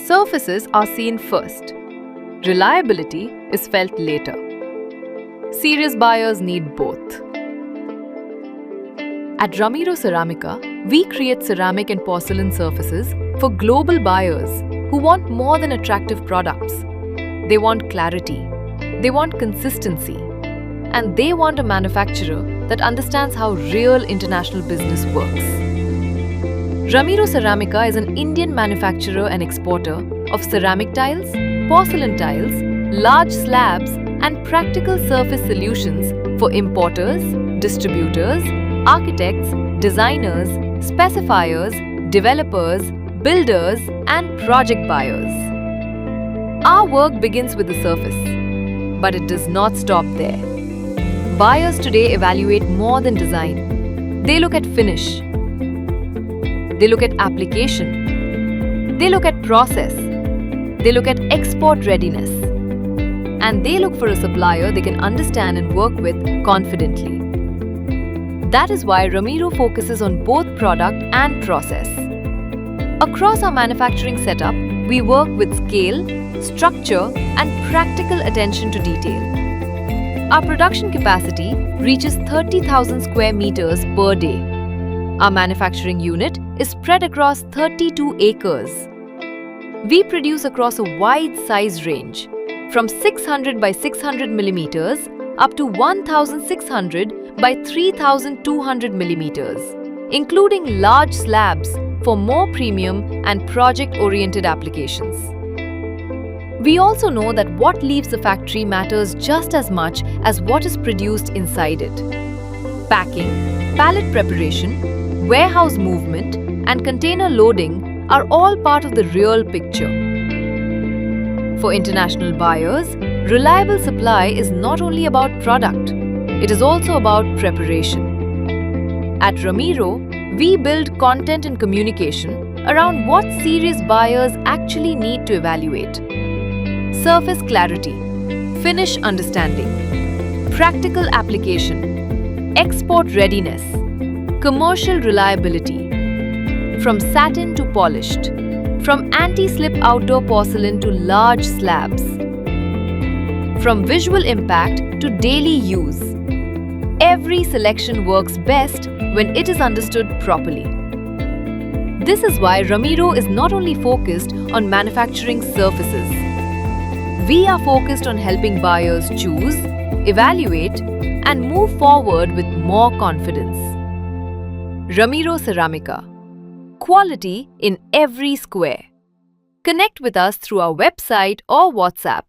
Surfaces are seen first. Reliability is felt later. Serious buyers need both. At Ramirro Ceramica, we create ceramic and porcelain surfaces for global buyers who want more than attractive products. They want clarity, they want consistency, and they want a manufacturer that understands how real international business works. Ramirro Ceramica is an Indian manufacturer and exporter of ceramic tiles, porcelain tiles, large slabs, and practical surface solutions for importers, distributors, architects, designers, specifiers, developers, builders, and project buyers. Our work begins with the surface, but it does not stop there. Buyers today evaluate more than design. They look at finish. They look at application. They look at process. They look at export readiness. And they look for a supplier they can understand and work with confidently. That is why Ramirro focuses on both product and process. Across our manufacturing setup, we work with scale, structure, and practical attention to detail. Our production capacity reaches 30,000 square meters per day. Our manufacturing unit is spread across 32 acres. We produce across a wide size range, from 600 by 600 millimeters up to 1,600 by 3,200 millimeters, including large slabs for more premium and project-oriented applications. We also know that what leaves the factory matters just as much as what is produced inside it. Packing, pallet preparation, warehouse movement, and container loading are all part of the real picture. For international buyers, reliable supply is not only about product, it is also about preparation. At Ramirro, we build content and communication around what serious buyers actually need to evaluate. Surface clarity, finish understanding, practical application, export readiness, commercial reliability. From satin to polished, from anti-slip outdoor porcelain to large slabs, from visual impact to daily use. Every selection works best when it is understood properly. This is why Ramirro is not only focused on manufacturing surfaces. We are focused on helping buyers choose, evaluate, and move forward with more confidence. Ramirro Ceramica. Quality in every square. Connect with us through our website or WhatsApp.